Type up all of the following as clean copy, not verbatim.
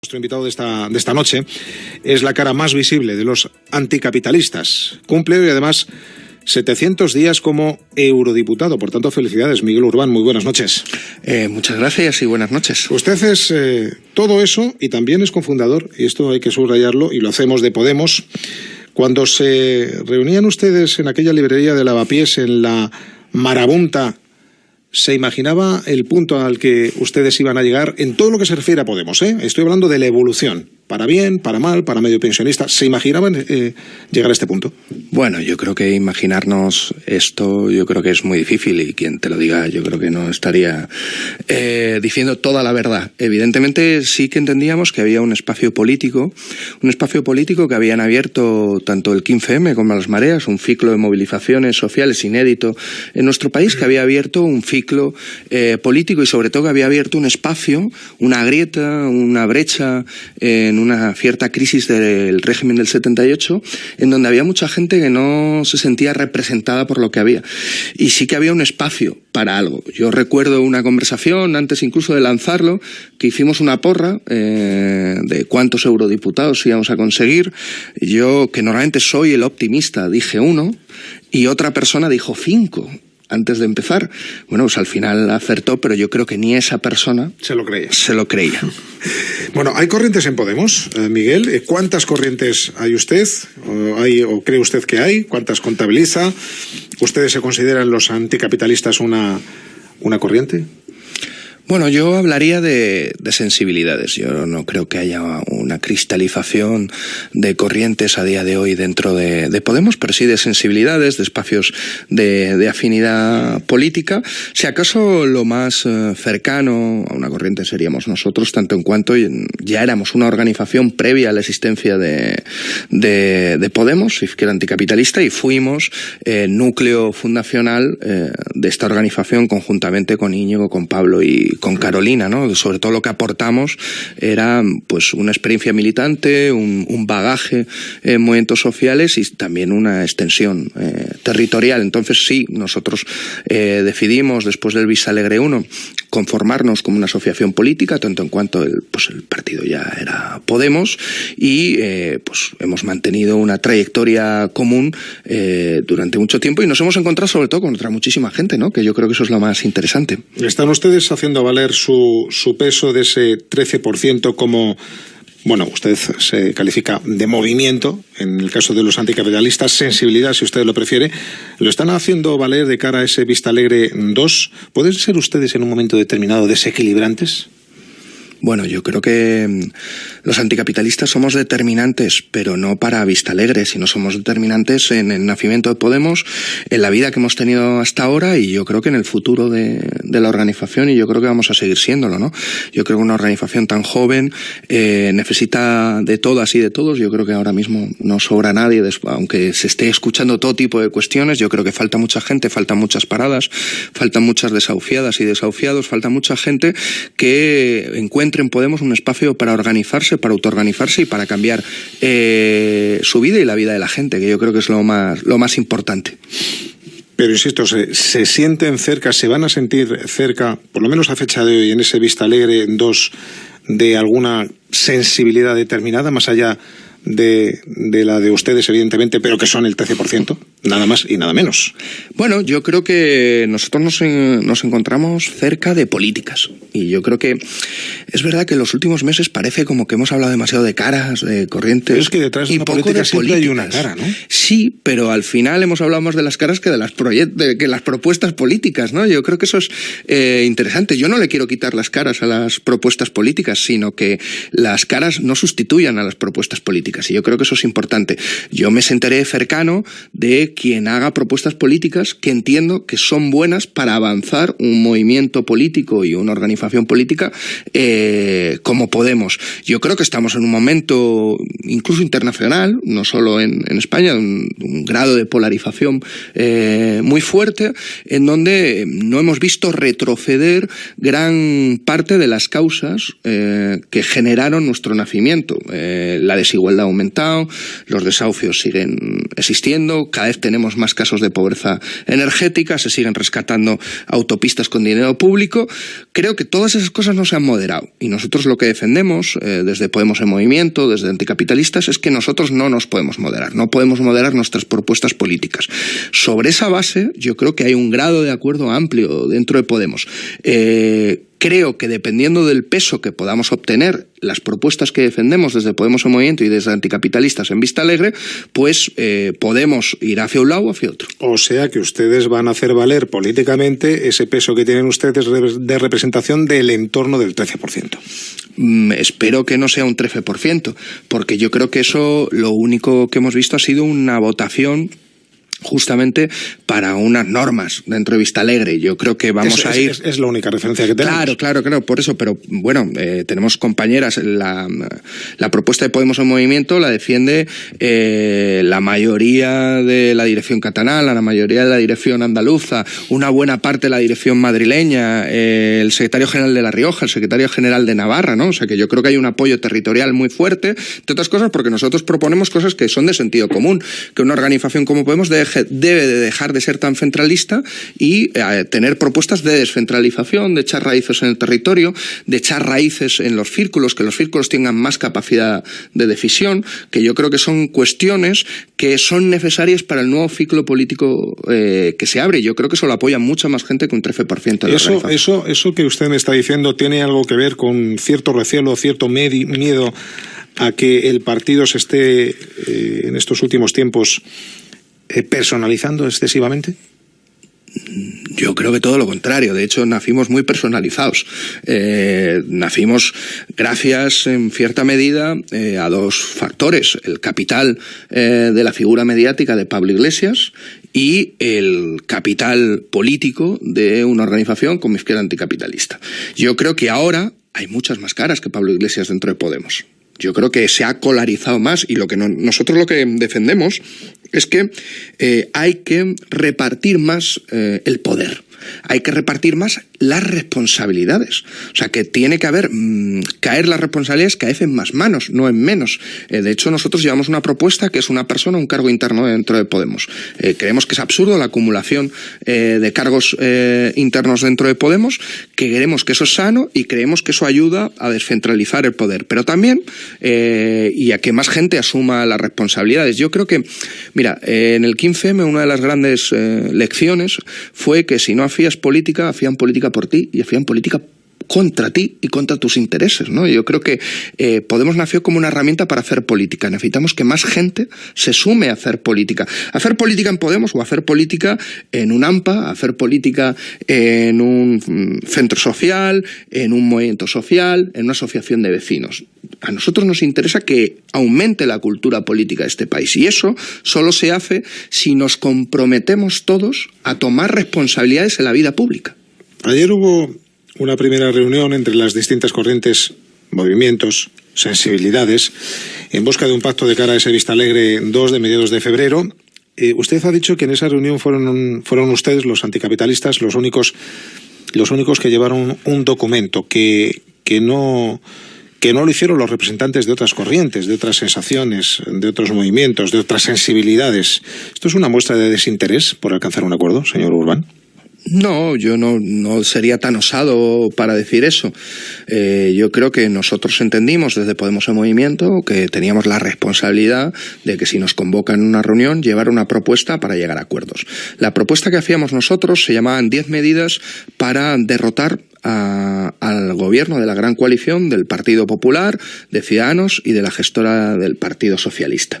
Nuestro invitado de esta noche es la cara más visible de los anticapitalistas. Cumple hoy además 700 días como eurodiputado. Por tanto, felicidades, Miguel Urbán. Muy buenas noches. Muchas gracias y buenas noches. Usted es todo eso y también es cofundador, y esto hay que subrayarlo, y lo hacemos de Podemos. Cuando se reunían ustedes en aquella librería de Lavapiés en la Marabunta, ¿se imaginaba el punto al que ustedes iban a llegar en todo lo que se refiere a Podemos? Estoy hablando de la evolución, para bien, para mal, para medio pensionista. ¿Se imaginaban llegar a este punto? Bueno, yo creo que imaginarnos esto, yo creo que es muy difícil, y quien te lo diga, yo creo que no estaría diciendo toda la verdad. Evidentemente sí que entendíamos que había un espacio político que habían abierto tanto el 15M como las mareas, un ciclo de movilizaciones sociales inédito en nuestro país, que había abierto un ciclo político y sobre todo que había abierto un espacio, una grieta, una brecha en una cierta crisis del régimen del 78, en donde había mucha gente que no se sentía representada por lo que había. Y sí que había un espacio para algo. Yo recuerdo una conversación, antes incluso de lanzarlo, que hicimos una porra de cuántos eurodiputados íbamos a conseguir. Yo, que normalmente soy el optimista, dije 1, y otra persona dijo 5. Antes de empezar. Bueno, pues al final acertó, pero yo creo que ni esa persona se lo creía. Bueno, hay corrientes en Podemos, Miguel. ¿Cuántas corrientes hay usted? ¿O cree usted que hay? ¿Cuántas contabiliza? ¿Ustedes se consideran los anticapitalistas una corriente? Bueno, yo hablaría de sensibilidades. Yo no creo que haya una cristalización de corrientes a día de hoy dentro de Podemos, pero sí de sensibilidades, de espacios de afinidad política. Si acaso lo más cercano a una corriente seríamos nosotros, tanto en cuanto ya éramos una organización previa a la existencia de Podemos, Izquierda Anticapitalista, y fuimos núcleo fundacional de esta organización conjuntamente con Íñigo, con Pablo y con Carolina, ¿no? Sobre todo lo que aportamos era pues una experiencia militante, un bagaje en movimientos sociales y también una extensión territorial. Entonces sí, nosotros decidimos después del Vistalegre 1 conformarnos como una asociación política, tanto en cuanto el partido ya era Podemos, y pues hemos mantenido una trayectoria común durante mucho tiempo, y nos hemos encontrado sobre todo con otra muchísima gente, ¿no? Que yo creo que eso es lo más interesante. ¿Están ustedes haciendo valer su peso de ese 13% como, bueno, usted se califica de movimiento, en el caso de los anticapitalistas, sensibilidad, si usted lo prefiere? ¿Lo están haciendo valer de cara a ese Vistalegre 2? ¿Pueden ser ustedes en un momento determinado desequilibrantes? Bueno, yo creo que los anticapitalistas somos determinantes, pero no para Vistalegre, sino somos determinantes en el nacimiento de Podemos, en la vida que hemos tenido hasta ahora, y yo creo que en el futuro de la organización, y yo creo que vamos a seguir siéndolo, ¿no? Yo creo que una organización tan joven necesita de todas y de todos. Yo creo que ahora mismo no sobra nadie, aunque se esté escuchando todo tipo de cuestiones. Yo creo que falta mucha gente, faltan muchas paradas, faltan muchas desahuciadas y desahuciados, falta mucha gente que encuentre en Podemos un espacio para organizarse, para autoorganizarse y para cambiar su vida y la vida de la gente, que yo creo que es lo más importante. Pero insisto, se sienten cerca, se van a sentir cerca, por lo menos a fecha de hoy, en ese Vistalegre 2, de alguna sensibilidad determinada, más allá de la de ustedes, evidentemente, pero que son el 13%, nada más y nada menos. Bueno, yo creo que nosotros nos encontramos cerca de políticas, y yo creo que es verdad que en los últimos meses parece como que hemos hablado demasiado de caras, de corrientes, pero es que detrás de una política siempre hay una cara, ¿no? Sí, pero al final hemos hablado más de las caras que de las propuestas políticas, ¿no? Yo creo que eso es interesante. Yo no le quiero quitar las caras a las propuestas políticas, sino que las caras no sustituyan a las propuestas políticas. Y yo creo que eso es importante. Yo me sentiré cercano de quien haga propuestas políticas que entiendo que son buenas para avanzar un movimiento político y una organización política como Podemos. Yo creo que estamos en un momento incluso internacional, no solo en España, un grado de polarización muy fuerte, en donde no hemos visto retroceder gran parte de las causas que generaron nuestro nacimiento. La desigualdad ha aumentado, los desahucios siguen existiendo, cada vez tenemos más casos de pobreza energética, se siguen rescatando autopistas con dinero público. Creo que todas esas cosas no se han moderado, y nosotros lo que defendemos desde Podemos en Movimiento, desde Anticapitalistas, es que nosotros no nos podemos moderar, no podemos moderar nuestras propuestas políticas. Sobre esa base yo creo que hay un grado de acuerdo amplio dentro de Podemos. Creo que dependiendo del peso que podamos obtener, las propuestas que defendemos desde Podemos en Movimiento y desde Anticapitalistas en Vista Alegre, pues Podemos ir hacia un lado o hacia otro. O sea que ustedes van a hacer valer políticamente ese peso que tienen ustedes de representación del entorno del 13%. Espero que no sea un 13%, porque yo creo que eso lo único que hemos visto ha sido una votación justamente para unas normas dentro de Vista Alegre. Yo creo que vamos a ir... Es la única referencia que tenemos. Claro, por eso, pero bueno, tenemos compañeras, la propuesta de Podemos en Movimiento la defiende la mayoría de la dirección catalana, la mayoría de la dirección andaluza, una buena parte de la dirección madrileña, el secretario general de La Rioja, el secretario general de Navarra, ¿no? O sea que yo creo que hay un apoyo territorial muy fuerte, entre otras cosas porque nosotros proponemos cosas que son de sentido común, que una organización como Podemos debe de dejar de ser tan centralista y tener propuestas de descentralización, de echar raíces en el territorio, de echar raíces en los círculos, que los círculos tengan más capacidad de decisión, que yo creo que son cuestiones que son necesarias para el nuevo ciclo político que se abre. Yo creo que eso lo apoya mucha más gente que un 13% de la organización. Eso que usted me está diciendo tiene algo que ver con cierto recelo, cierto miedo a que el partido se esté en estos últimos tiempos personalizando excesivamente. Yo creo que todo lo contrario. De hecho, nacimos muy personalizados. Nacimos gracias, en cierta medida, a dos factores. El capital de la figura mediática de Pablo Iglesias y el capital político de una organización como Izquierda Anticapitalista. Yo creo que ahora hay muchas más caras que Pablo Iglesias dentro de Podemos. Yo creo que se ha polarizado más y nosotros lo que defendemos es que hay que repartir más el poder. Hay que repartir más las responsabilidades. O sea, que tiene que caer las responsabilidades cada vez en más manos, no en menos. De hecho, nosotros llevamos una propuesta que es una persona, un cargo interno dentro de Podemos. Creemos que es absurdo la acumulación de cargos internos dentro de Podemos, que creemos que eso es sano y creemos que eso ayuda a descentralizar el poder. Pero también, y a que más gente asuma las responsabilidades. Yo creo que, mira, en el 15M una de las grandes lecciones fue que si no hacías política, hacían política por ti y hacían política contra ti y contra tus intereses, ¿no? Yo creo que Podemos nació como una herramienta para hacer política. Necesitamos que más gente se sume a hacer política. Hacer política en Podemos o hacer política en un AMPA, hacer política en un centro social, en un movimiento social, en una asociación de vecinos. A nosotros nos interesa que aumente la cultura política de este país y eso solo se hace si nos comprometemos todos a tomar responsabilidades en la vida pública. Ayer hubo una primera reunión entre las distintas corrientes, movimientos, sensibilidades, en busca de un pacto de cara a ese Vista Alegre 2 de mediados de febrero. Usted ha dicho que en esa reunión fueron ustedes, los anticapitalistas, los únicos que llevaron un documento, que no lo hicieron los representantes de otras corrientes, de otras sensaciones, de otros movimientos, de otras sensibilidades. ¿Esto es una muestra de desinterés por alcanzar un acuerdo, señor Urbán? No, yo no sería tan osado para decir eso. Yo creo que nosotros entendimos desde Podemos en Movimiento que teníamos la responsabilidad de que si nos convocan en una reunión, llevar una propuesta para llegar a acuerdos. La propuesta que hacíamos nosotros se llamaban 10 medidas para derrotar al gobierno de la gran coalición del Partido Popular, de Ciudadanos y de la gestora del Partido Socialista.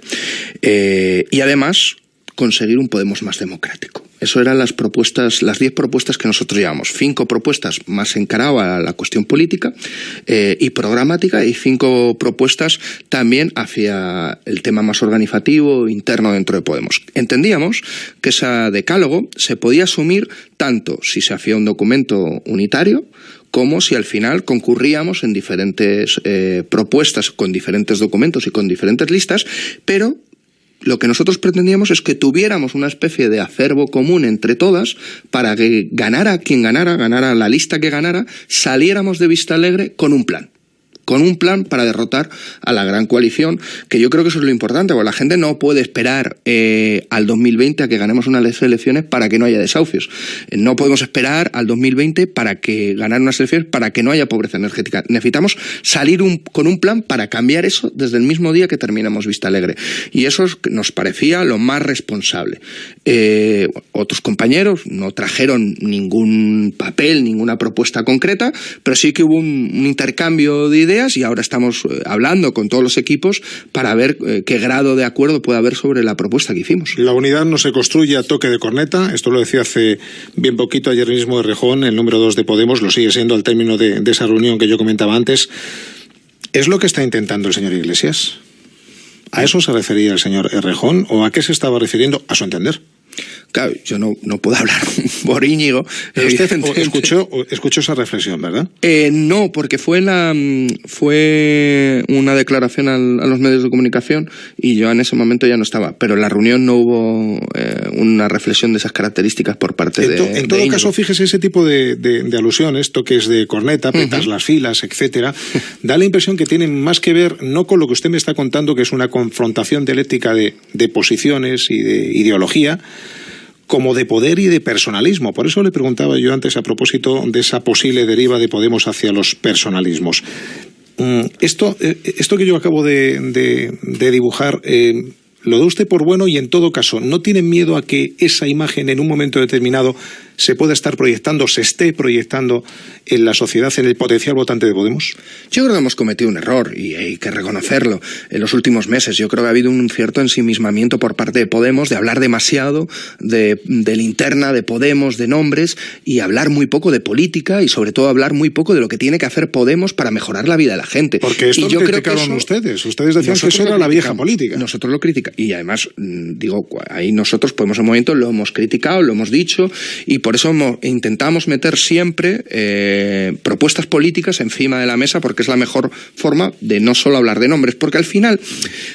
Y además conseguir un Podemos más democrático. Eso eran las propuestas, las 10 propuestas que nosotros llevamos. 5 propuestas más encaradas a la cuestión política y programática y 5 propuestas también hacia el tema más organizativo interno dentro de Podemos. Entendíamos que ese decálogo se podía asumir tanto si se hacía un documento unitario como si al final concurríamos en diferentes propuestas con diferentes documentos y con diferentes listas, pero lo que nosotros pretendíamos es que tuviéramos una especie de acervo común entre todas para que ganara quien ganara la lista que ganara, saliéramos de Vista Alegre con un plan con un plan para derrotar a la gran coalición, que yo creo que eso es lo importante, porque la gente no puede esperar al 2020 a que ganemos unas elecciones para que no haya desahucios. No podemos esperar al 2020 para que ganar unas elecciones para que no haya pobreza energética. Necesitamos salir con un plan para cambiar eso desde el mismo día que terminamos Vista Alegre. Y eso nos parecía lo más responsable. Otros compañeros no trajeron ningún papel, ninguna propuesta concreta, pero sí que hubo un intercambio de ideas y ahora estamos hablando con todos los equipos para ver qué grado de acuerdo puede haber sobre la propuesta que hicimos. La unidad no se construye a toque de corneta, esto lo decía hace bien poquito ayer mismo Errejón, el número 2 de Podemos, lo sigue siendo al término de esa reunión que yo comentaba antes. ¿Es lo que está intentando el señor Iglesias? ¿A eso se refería el señor Errejón o a qué se estaba refiriendo, a su entender? Claro, yo no puedo hablar por Íñigo. Usted escuchó esa reflexión, ¿verdad? No, porque fue una declaración a los medios de comunicación y yo en ese momento ya no estaba. Pero en la reunión no hubo una reflexión de esas características por parte de En todo Íñigo. caso, fíjese, ese tipo de alusiones, toques de corneta, apretas las filas, etcétera, da la impresión que tienen más que ver no con lo que usted me está contando, que es una confrontación dialéctica de posiciones y de ideología, como de poder y de personalismo. Por eso le preguntaba yo antes a propósito de esa posible deriva de Podemos hacia los personalismos. Esto que yo acabo de dibujar, ¿lo da usted por bueno? Y en todo caso, ¿no tiene miedo a que esa imagen en un momento determinado se pueda estar proyectando, se esté proyectando en la sociedad, en el potencial votante de Podemos? Yo creo que hemos cometido un error y hay que reconocerlo. En los últimos meses yo creo que ha habido un cierto ensimismamiento por parte de Podemos de hablar demasiado de linterna, de Podemos, de nombres y hablar muy poco de política y sobre todo hablar muy poco de lo que tiene que hacer Podemos para mejorar la vida de la gente. Porque esto lo criticaron ustedes. Ustedes decían que eso era la vieja política. Nosotros lo criticamos. Y además, digo, ahí nosotros Podemos en Movimiento lo hemos criticado, lo hemos dicho y por eso intentamos meter siempre propuestas políticas encima de la mesa porque es la mejor forma de no solo hablar de nombres, porque al final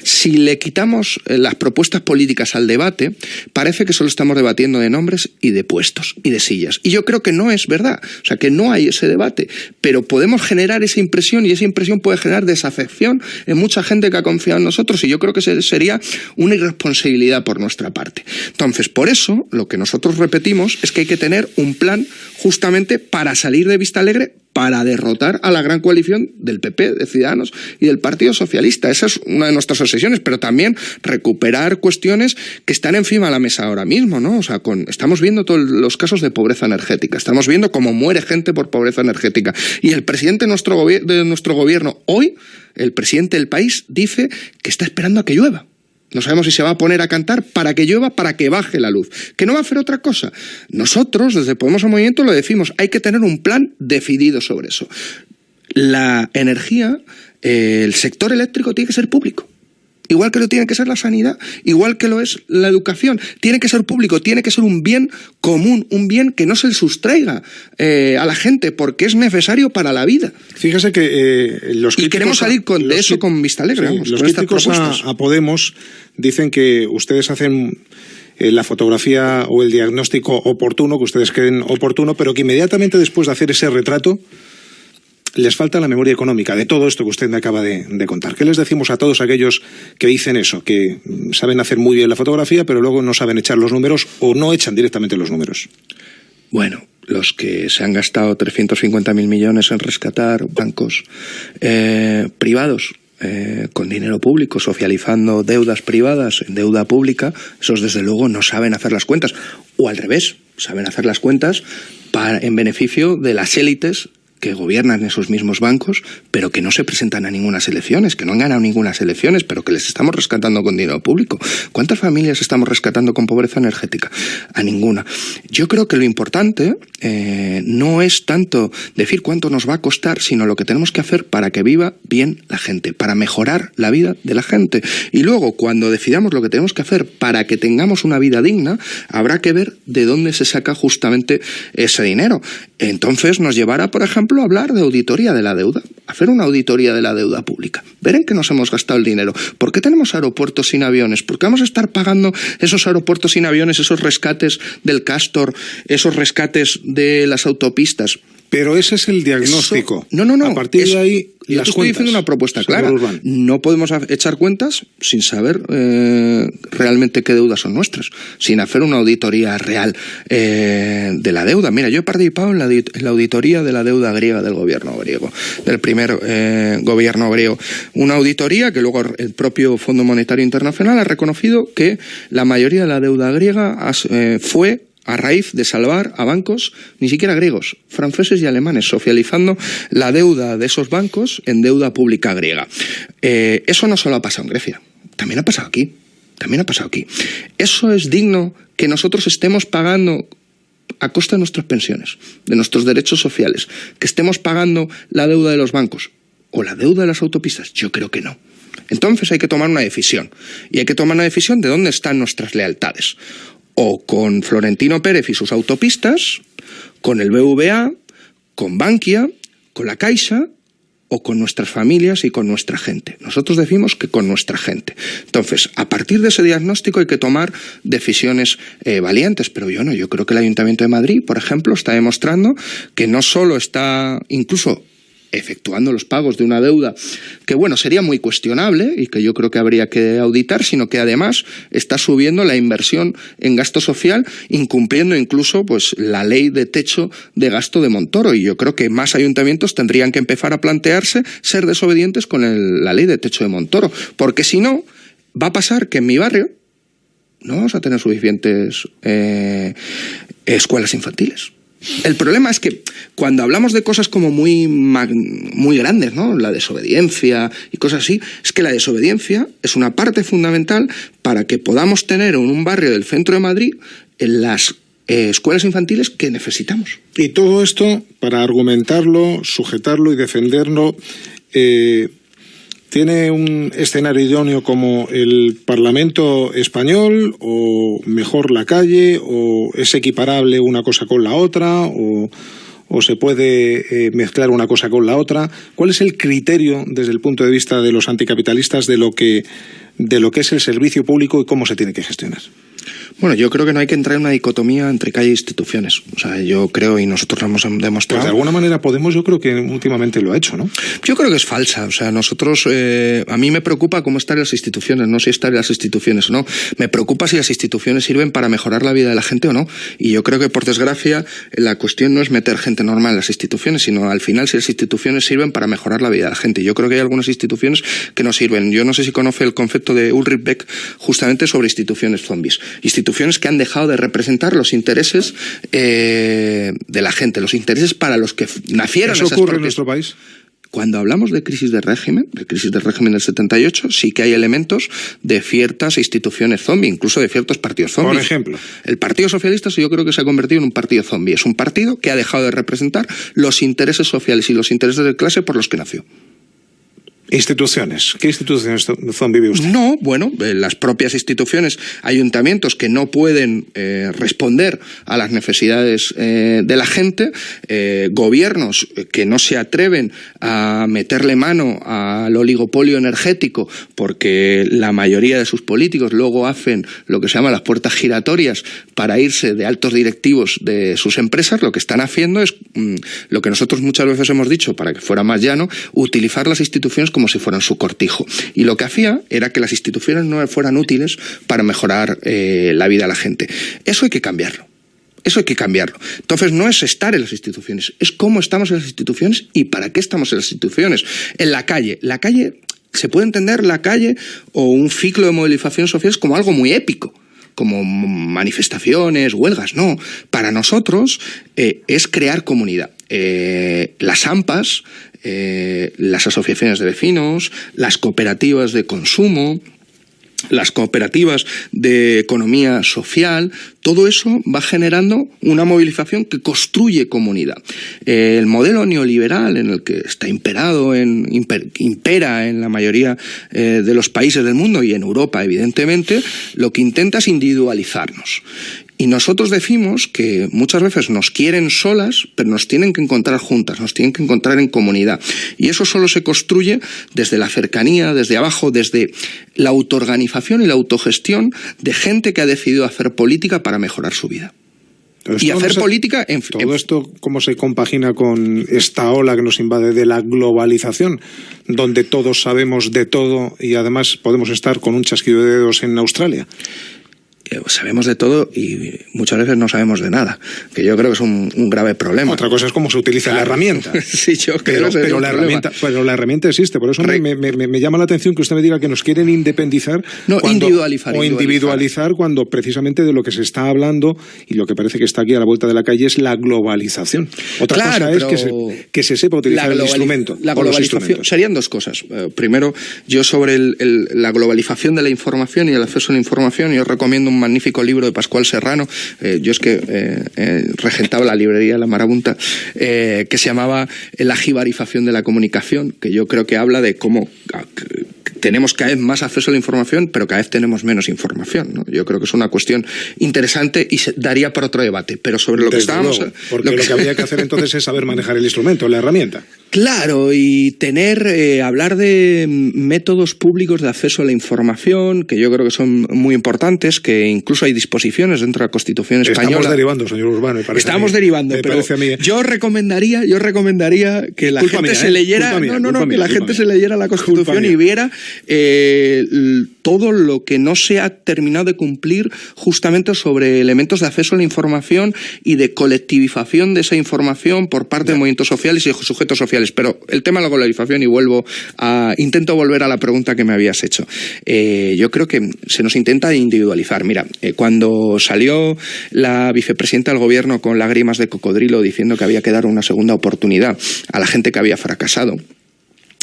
si le quitamos las propuestas políticas al debate parece que solo estamos debatiendo de nombres y de puestos y de sillas y yo creo que no es verdad, o sea que no hay ese debate, pero podemos generar esa impresión y esa impresión puede generar desafección en mucha gente que ha confiado en nosotros y yo creo que sería una irresponsabilidad por nuestra parte. Entonces, por eso lo que nosotros repetimos es que hay que tener un plan justamente para salir de Vista Alegre, para derrotar a la gran coalición del PP, de Ciudadanos y del Partido Socialista. Esa es una de nuestras obsesiones, pero también recuperar cuestiones que están encima de la mesa ahora mismo, ¿no? O sea, estamos viendo todos los casos de pobreza energética, estamos viendo cómo muere gente por pobreza energética. Y el presidente de nuestro gobierno hoy, el presidente del país, dice que está esperando a que llueva. No sabemos si se va a poner a cantar para que llueva, para que baje la luz. Que no va a hacer otra cosa. Nosotros, desde Podemos en Movimiento, lo decimos. Hay que tener un plan decidido sobre eso. La energía, el sector eléctrico tiene que ser público. Igual que lo tiene que ser la sanidad, igual que lo es la educación. Tiene que ser público, tiene que ser un bien común, un bien que no se le sustraiga a la gente, porque es necesario para la vida. Fíjese que los críticos... Y queremos salir de eso con Vista Alegre. Sí, vamos, los críticos a Podemos dicen que ustedes hacen la fotografía o el diagnóstico oportuno, que ustedes creen oportuno, pero que inmediatamente después de hacer ese retrato les falta la memoria económica de todo esto que usted me acaba de contar. ¿Qué les decimos a todos aquellos que dicen eso, que saben hacer muy bien la fotografía, pero luego no saben echar los números o no echan directamente los números? Bueno, los que se han gastado 350.000 millones en rescatar bancos privados con dinero público, socializando deudas privadas en deuda pública, esos desde luego no saben hacer las cuentas. O al revés, saben hacer las cuentas en beneficio de las élites que gobiernan esos mismos bancos, pero que no se presentan a ninguna elecciones, que no han ganado ninguna elecciones, pero que les estamos rescatando con dinero público. ¿Cuántas familias estamos rescatando con pobreza energética? A ninguna. Yo creo que lo importante no es tanto decir cuánto nos va a costar, sino lo que tenemos que hacer para que viva bien la gente, para mejorar la vida de la gente. Y luego, cuando decidamos lo que tenemos que hacer para que tengamos una vida digna, habrá que ver de dónde se saca justamente ese dinero. Entonces nos llevará, por ejemplo, a hablar de auditoría de la deuda, hacer una auditoría de la deuda pública, ver en qué nos hemos gastado el dinero. ¿Por qué tenemos aeropuertos sin aviones? ¿Por qué vamos a estar pagando esos aeropuertos sin aviones, esos rescates del Castor, esos rescates de las autopistas? Pero ese es el diagnóstico. No. A partir de ahí, yo te estoy diciendo una propuesta clara. No podemos echar cuentas sin saber realmente qué deudas son nuestras, sin hacer una auditoría real de la deuda. Mira, yo he participado en la auditoría de la deuda griega del gobierno griego, del primer gobierno griego. Una auditoría que luego el propio Fondo Monetario Internacional ha reconocido que la mayoría de la deuda griega fue a raíz de salvar a bancos, ni siquiera griegos, franceses y alemanes, socializando la deuda de esos bancos en deuda pública griega. Eso no solo ha pasado en Grecia, también ha pasado aquí. Eso es digno que nosotros estemos pagando a costa de nuestras pensiones, de nuestros derechos sociales, que estemos pagando la deuda de los bancos o la deuda de las autopistas. Yo creo que no. Entonces hay que tomar una decisión. Y hay que tomar una decisión de dónde están nuestras lealtades. O con Florentino Pérez y sus autopistas, con el BVA, con Bankia, con la Caixa, o con nuestras familias y con nuestra gente. Nosotros decimos que con nuestra gente. Entonces, a partir de ese diagnóstico hay que tomar decisiones valientes, pero yo creo que el Ayuntamiento de Madrid, por ejemplo, está demostrando que no solo está incluso efectuando los pagos de una deuda que, bueno, sería muy cuestionable y que yo creo que habría que auditar, sino que además está subiendo la inversión en gasto social, incumpliendo incluso pues la ley de techo de gasto de Montoro. Y yo creo que más ayuntamientos tendrían que empezar a plantearse ser desobedientes con la ley de techo de Montoro, porque si no, va a pasar que en mi barrio no vamos a tener suficientes escuelas infantiles. El problema es que cuando hablamos de cosas como muy grandes, ¿no? La desobediencia y cosas así, es que la desobediencia es una parte fundamental para que podamos tener en un barrio del centro de Madrid en las escuelas infantiles que necesitamos. Y todo esto, para argumentarlo, sujetarlo y defenderlo, ¿tiene un escenario idóneo como el Parlamento español o mejor la calle o es equiparable una cosa con la otra o se puede mezclar una cosa con la otra? ¿Cuál es el criterio desde el punto de vista de los anticapitalistas de lo que es el servicio público y cómo se tiene que gestionar? Bueno, yo creo que no hay que entrar en una dicotomía entre calle e instituciones. O sea, yo creo, y nosotros lo hemos demostrado... Pues de alguna manera Podemos, yo creo que últimamente lo ha hecho, ¿no? Yo creo que es falsa. O sea, nosotros... a mí me preocupa cómo están las instituciones, no si están las instituciones o no. Me preocupa si las instituciones sirven para mejorar la vida de la gente o no. Y yo creo que, por desgracia, la cuestión no es meter gente normal en las instituciones, sino al final si las instituciones sirven para mejorar la vida de la gente. Yo creo que hay algunas instituciones que no sirven. Yo no sé si conoce el concepto de Ulrich Beck justamente sobre instituciones zombies. Instituciones que han dejado de representar los intereses de la gente, los intereses para los que nacieron. ¿Eso ocurre en nuestro país? Cuando hablamos de crisis del régimen del 78, sí que hay elementos de ciertas instituciones zombie, incluso de ciertos partidos zombies. Por ejemplo. El Partido Socialista yo creo que se ha convertido en un partido zombie. Es un partido que ha dejado de representar los intereses sociales y los intereses de clase por los que nació. Instituciones. ¿Qué instituciones vive usted? No, bueno, las propias instituciones, ayuntamientos que no pueden responder a las necesidades de la gente, gobiernos que no se atreven a meterle mano al oligopolio energético porque la mayoría de sus políticos luego hacen lo que se llama las puertas giratorias para irse de altos directivos de sus empresas. Lo que están haciendo es lo que nosotros muchas veces hemos dicho, para que fuera más llano, utilizar las instituciones como si fueran su cortijo. Y lo que hacía era que las instituciones no fueran útiles para mejorar la vida de la gente. Eso hay que cambiarlo. Eso hay que cambiarlo. Entonces no es estar en las instituciones, es cómo estamos en las instituciones y para qué estamos en las instituciones. En la calle. La calle, se puede entender la calle o un ciclo de movilizaciones sociales como algo muy épico, como manifestaciones, huelgas. No, para nosotros es crear comunidad. Las AMPAs, las asociaciones de vecinos, las cooperativas de consumo, las cooperativas de economía social, todo eso va generando una movilización que construye comunidad. El modelo neoliberal en el que está impera en la mayoría de los países del mundo y en Europa, evidentemente, lo que intenta es individualizarnos. Y nosotros decimos que muchas veces nos quieren solas, pero nos tienen que encontrar juntas, nos tienen que encontrar en comunidad. Y eso solo se construye desde la cercanía, desde abajo, desde la autoorganización y la autogestión de gente que ha decidido hacer política para mejorar su vida. y hacer política en... Todo esto, ¿cómo se compagina con esta ola que nos invade de la globalización, donde todos sabemos de todo y además podemos estar con un chasquido de dedos en Australia? Sabemos de todo y muchas veces no sabemos de nada, que yo creo que es un grave problema. Otra cosa es cómo se utiliza la herramienta. Sí, yo creo pero la herramienta existe. Por eso me llama la atención que usted me diga que nos quieren independizar individualizar cuando precisamente de lo que se está hablando y lo que parece que está aquí a la vuelta de la calle es la globalización. Otra cosa es que se sepa utilizar el instrumento. La globalización serían dos cosas. Primero, yo sobre la globalización de la información y el acceso a la información, yo recomiendo un magnífico libro de Pascual Serrano. Yo es que regentaba la librería La Marabunta, que se llamaba La jibarización de la comunicación, que yo creo que habla de cómo tenemos cada vez más acceso a la información, pero cada vez tenemos menos información, ¿no? Yo creo que es una cuestión interesante y se daría para otro debate, pero sobre lo que estábamos... Porque lo que habría que hacer entonces es saber manejar el instrumento, la herramienta. Claro, y hablar de métodos públicos de acceso a la información, que yo creo que son muy importantes, que incluso hay disposiciones dentro de la Constitución española. Estamos derivando, señor Urbán, me parece. Estamos derivando, pero yo recomendaría que la gente se leyera... que la gente se leyera la Constitución y viera todo lo que no se ha terminado de cumplir justamente sobre elementos de acceso a la información y de colectivización de esa información por parte de movimientos sociales y de sujetos sociales. Pero el tema de la globalización, y intento volver a la pregunta que me habías hecho. Yo creo que se nos intenta individualizar. Mira, cuando salió la vicepresidenta del gobierno con lágrimas de cocodrilo diciendo que había que dar una segunda oportunidad a la gente que había fracasado,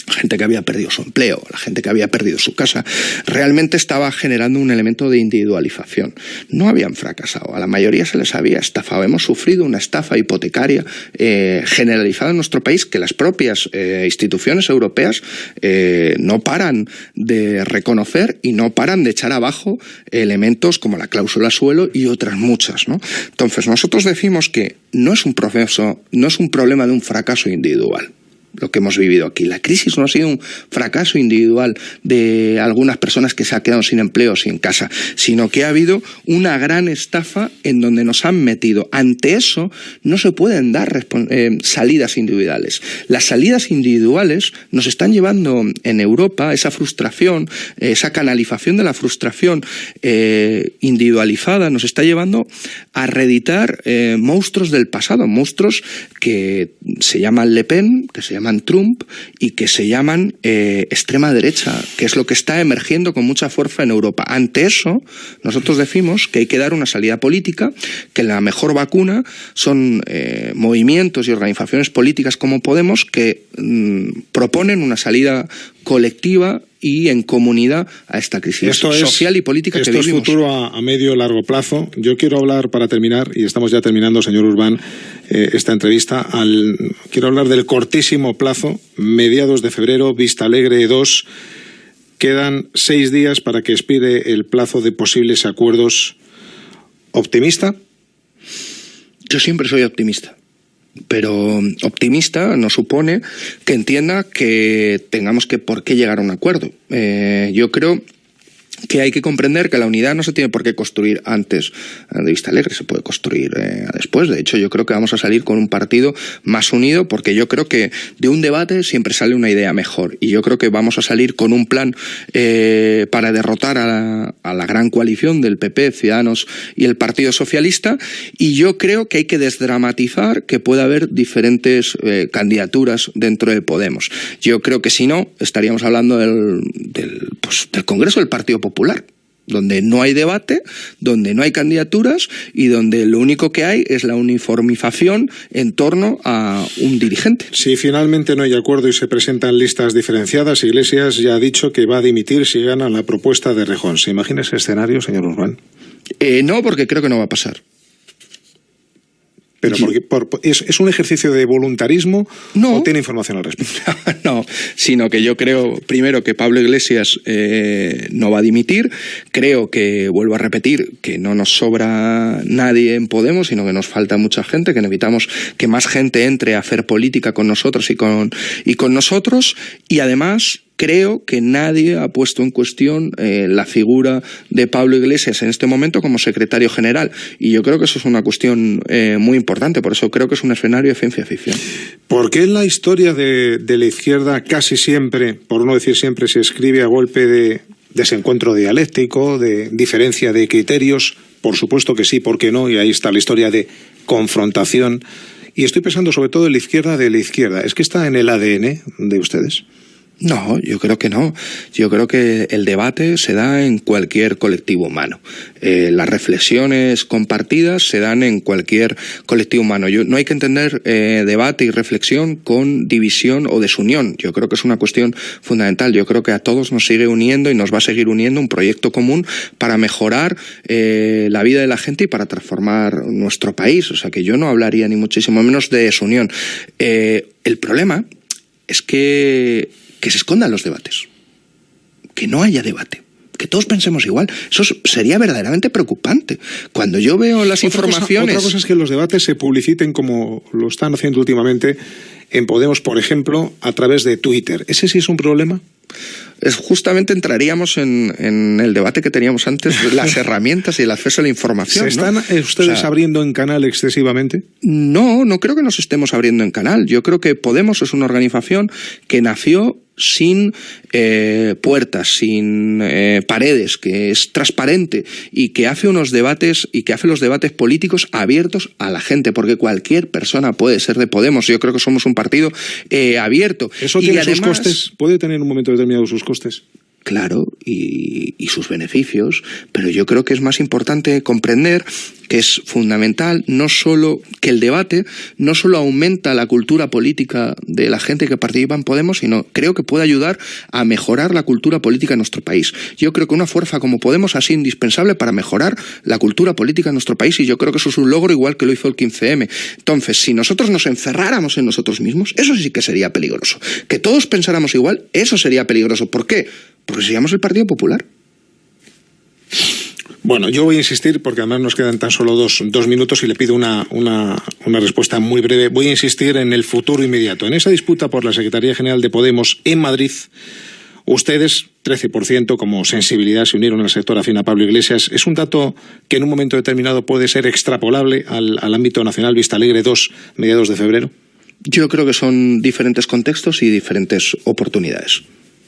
la gente que había perdido su empleo, la gente que había perdido su casa, realmente estaba generando un elemento de individualización. No habían fracasado, a la mayoría se les había estafado. Hemos sufrido una estafa hipotecaria generalizada en nuestro país que las propias instituciones europeas no paran de reconocer y no paran de echar abajo elementos como la cláusula suelo y otras muchas, ¿no? Entonces nosotros decimos que no es un problema de un fracaso individual lo que hemos vivido aquí. La crisis no ha sido un fracaso individual de algunas personas que se han quedado sin empleo, sin casa, sino que ha habido una gran estafa en donde nos han metido. Ante eso no se pueden dar salidas individuales. Las salidas individuales nos están llevando en Europa esa frustración, esa canalización de la frustración individualizada, nos está llevando a reeditar monstruos del pasado, monstruos que se llaman Le Pen, que se llaman Trump y que se llaman extrema derecha, que es lo que está emergiendo con mucha fuerza en Europa. Ante eso, nosotros decimos que hay que dar una salida política, que la mejor vacuna son movimientos y organizaciones políticas como Podemos que proponen una salida colectiva y en comunidad a esta crisis social y política que vivimos. Esto es futuro a medio y largo plazo. Yo quiero hablar, para terminar, y estamos ya terminando, señor Urbán, esta entrevista, quiero hablar del cortísimo plazo, mediados de febrero, Vista Alegre 2, quedan 6 días para que expire el plazo de posibles acuerdos. ¿Optimista? Yo siempre soy optimista. Pero optimista no supone que entienda que tengamos por qué llegar a un acuerdo. Yo creo que hay que comprender que la unidad no se tiene por qué construir antes de Vista Alegre, se puede construir después. De hecho, yo creo que vamos a salir con un partido más unido, porque yo creo que de un debate siempre sale una idea mejor, y yo creo que vamos a salir con un plan para derrotar a la gran coalición del PP, Ciudadanos y el Partido Socialista, y yo creo que hay que desdramatizar que pueda haber diferentes candidaturas dentro de Podemos. Yo creo que si no, estaríamos hablando del Congreso del Partido Popular, donde no hay debate, donde no hay candidaturas y donde lo único que hay es la uniformización en torno a un dirigente. Si finalmente no hay acuerdo y se presentan listas diferenciadas, Iglesias ya ha dicho que va a dimitir si gana la propuesta de Rejón. ¿Se imagina ese escenario, señor Urbán? No, porque creo que no va a pasar. ¿Pero es un ejercicio de voluntarismo o tiene información al respecto? No, sino que yo creo, primero, que Pablo Iglesias no va a dimitir. Creo que, vuelvo a repetir, que no nos sobra nadie en Podemos, sino que nos falta mucha gente, que necesitamos que más gente entre a hacer política con nosotros y con nosotros. Y además creo que nadie ha puesto en cuestión la figura de Pablo Iglesias en este momento como secretario general. Y yo creo que eso es una cuestión muy importante. Por eso creo que es un escenario de ciencia ficción. ¿Por qué en la historia de la izquierda casi siempre, por no decir siempre, se escribe a golpe de desencuentro dialéctico, de diferencia de criterios? Por supuesto que sí, ¿por qué no? Y ahí está la historia de confrontación. Y estoy pensando sobre todo en la izquierda de la izquierda. ¿Es que está en el ADN de ustedes? No, yo creo que no. Yo creo que el debate se da en cualquier colectivo humano. Las reflexiones compartidas se dan en cualquier colectivo humano. No hay que entender debate y reflexión con división o desunión. Yo creo que es una cuestión fundamental. Yo creo que a todos nos sigue uniendo y nos va a seguir uniendo un proyecto común para mejorar la vida de la gente y para transformar nuestro país. O sea que yo no hablaría ni muchísimo menos de desunión. El problema es que se escondan los debates, que no haya debate, que todos pensemos igual. Eso sería verdaderamente preocupante. Cuando yo veo las informaciones... Otra cosa es que los debates se publiciten como lo están haciendo últimamente en Podemos, por ejemplo, a través de Twitter. ¿Ese sí es un problema? Justamente entraríamos en el debate que teníamos antes, las herramientas y el acceso a la información. ¿Se están ustedes abriendo en canal excesivamente? No creo que nos estemos abriendo en canal. Yo creo que Podemos es una organización que nació sin puertas, sin paredes, que es transparente y que hace unos debates y que hace los debates políticos abiertos a la gente, porque cualquier persona puede ser de Podemos. Yo creo que somos un partido abierto. ¿Eso tiene sus costes? ¿Puede tener en un momento determinado sus costes? Claro, y sus beneficios, pero yo creo que es más importante comprender que es fundamental no solo que el debate no solo aumenta la cultura política de la gente que participa en Podemos, sino creo que puede ayudar a mejorar la cultura política en nuestro país. Yo creo que una fuerza como Podemos ha sido indispensable para mejorar la cultura política en nuestro país y yo creo que eso es un logro igual que lo hizo el 15M. Entonces, si nosotros nos encerráramos en nosotros mismos, eso sí que sería peligroso. Que todos pensáramos igual, eso sería peligroso. ¿Por qué? Porque seríamos el Partido Popular. Bueno, yo voy a insistir, porque además nos quedan tan solo dos minutos y le pido una respuesta muy breve. Voy a insistir en el futuro inmediato. En esa disputa por la Secretaría General de Podemos en Madrid, ustedes, 13% como sensibilidad, se unieron al sector afín a Pablo Iglesias. ¿Es un dato que en un momento determinado puede ser extrapolable al ámbito nacional? Vista Alegre 2, mediados de febrero. Yo creo que son diferentes contextos y diferentes oportunidades.